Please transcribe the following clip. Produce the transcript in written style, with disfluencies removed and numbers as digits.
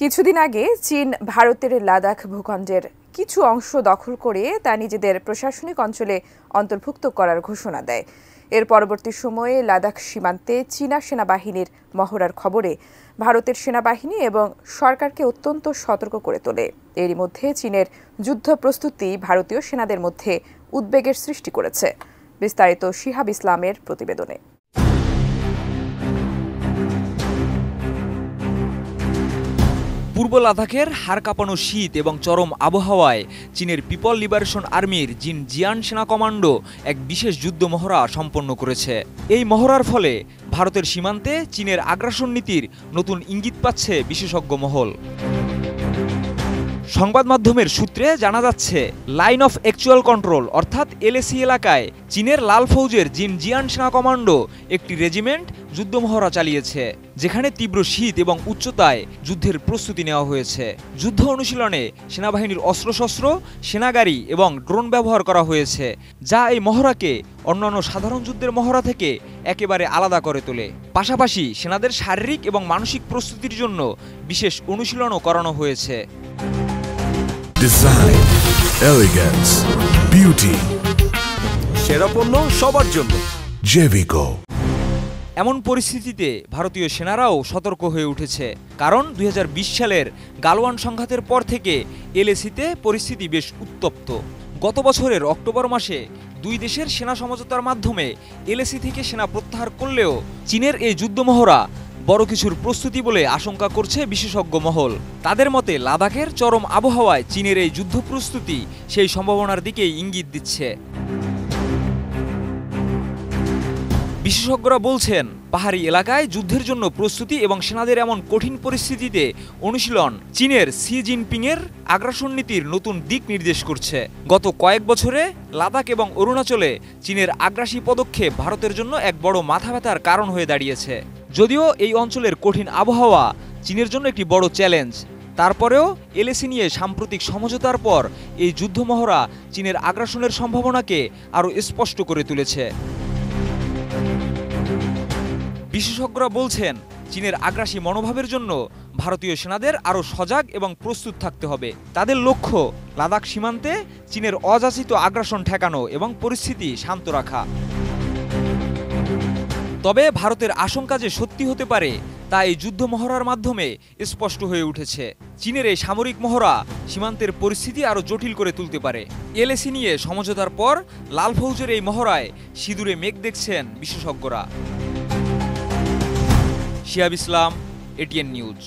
কিছুদিন আগে চীন ভারতের লাদাখ ভূখণ্ডের কিছু অংশ দখল করে তা নিজেদের প্রশাসনিক অঞ্চলে অন্তর্ভুক্ত করার ঘোষণা দেয়। এর পরবর্তী সময়ে লাদাখ সীমান্তে চীনা সেনাবাহিনীর মহড়ার খবরে ভারতের সেনাবাহিনী এবং সরকারকে অত্যন্ত সতর্ক করে তোলে। এরই মধ্যে চীনের যুদ্ধ প্রস্তুতি ভারতীয় সেনাদের মধ্যে উদ্বেগের সৃষ্টি করেছে। বিস্তারিত শিহাব ইসলামের প্রতিবেদনে। পূর্ব লাদাখের হাড় কাঁপানো শীত এবং চরম আবহাওয়ায় চীনের পিপল লিবারেশন আর্মির জিনজিয়ান সেনা কমান্ডো এক বিশেষ যুদ্ধ মহড়া সম্পন্ন করেছে। এই মহড়ার ফলে ভারতের সীমান্তে চীনের আগ্রাসন নীতির নতুন ইঙ্গিত পাচ্ছে বিশেষজ্ঞ মহল। সংবাদ মাধ্যমের সূত্রে জানা যাচ্ছে, লাইন অফ অ্যাকচুয়াল কন্ট্রোল অর্থাৎ এলএসি এলাকায় চীনের লাল ফৌজের জিনজিয়ান সেনা কমান্ডো একটি রেজিমেন্ট যুদ্ধ মহড়া চালিয়েছে, যেখানে তীব্র শীত এবং উচ্চতায় যুদ্ধের প্রস্তুতি নেওয়া হয়েছে। যুদ্ধ অনুশীলনে সেনাবাহিনীর অস্ত্রশস্ত্র, সেনাগাড়ি এবং ড্রোন ব্যবহার করা হয়েছে, যা এই মহড়াকে অন্যান্য সাধারণ যুদ্ধের মহড়া থেকে একেবারে আলাদা করে তোলে। পাশাপাশি সেনাদের শারীরিক এবং মানসিক প্রস্তুতির জন্য বিশেষ অনুশীলনও করানো হয়েছে। ডিজাইন, এলিগেন্স, বিউটি, সেরা পণ্য সবার জন্য জেভিকো। এমন পরিস্থিতিতে ভারতীয় সেনারাও সতর্ক হয়ে উঠেছে, কারণ 2020 সালের গালওয়ান সংঘাতের পর থেকে এলএসিতে পরিস্থিতি বেশ উত্তপ্ত। গত বছরের অক্টোবর মাসে দুই দেশের সেনা সমঝোতার মাধ্যমে এলএসি থেকে সেনা প্রত্যাহার করলেও চীনের এই যুদ্ধ মহড়া বড় কিছুর প্রস্তুতি বলে আশঙ্কা করছে বিশেষজ্ঞ মহল। তাদের মতে লাদাখের চরম আবহাওয়ায় চীনের এই যুদ্ধ প্রস্তুতি সেই সম্ভাবনার দিকেই ইঙ্গিত দিচ্ছে। বিশেষজ্ঞরা বলছেন, পাহাড়ি এলাকায় যুদ্ধের জন্য প্রস্তুতি এবং সেনাদের এমন কঠিন পরিস্থিতিতে অনুশীলন চীনের শি জিনপিংয়ের আগ্রাসন নীতির নতুন দিক নির্দেশ করছে। গত কয়েক বছরে লাদাখ এবং অরুণাচলে চীনের আগ্রাসী পদক্ষেপ ভারতের জন্য এক বড় মাথা ব্যথার কারণ হয়ে দাঁড়িয়েছে। যদিও এই অঞ্চলের কঠিন আবহাওয়া চীনের জন্য একটি বড় চ্যালেঞ্জ, তারপরেও এলএসি নিয়ে সাম্প্রতিক সমঝোতার পর এই যুদ্ধ মহড়া চীনের আগ্রাসনের সম্ভাবনাকে আরও স্পষ্ট করে তুলেছে। বিশেষজ্ঞরা বলছেন, চীনের আগ্রাসী মনোভাবের জন্য ভারতীয় সেনাদের আরও সজাগ এবং প্রস্তুত থাকতে হবে। তাদের লক্ষ্য লাদাখ সীমান্তে চীনের অযাচিত আগ্রাসন ঠেকানো এবং পরিস্থিতি শান্ত রাখা। তবে ভারতের আশঙ্কা যে সত্যি হতে পারে তা এই যুদ্ধ মহড়ার মাধ্যমে স্পষ্ট হয়ে উঠেছে। চীনের এই সামরিক মহড়া সীমান্তের পরিস্থিতি আরও জটিল করে তুলতে পারে। এলএসি নিয়ে সমঝোতার পর লাল ফৌজের এই মহড়ায় সিঁদুরে মেঘ দেখছেন বিশেষজ্ঞরা। শিহাব ইসলাম, এটিএন নিউজ।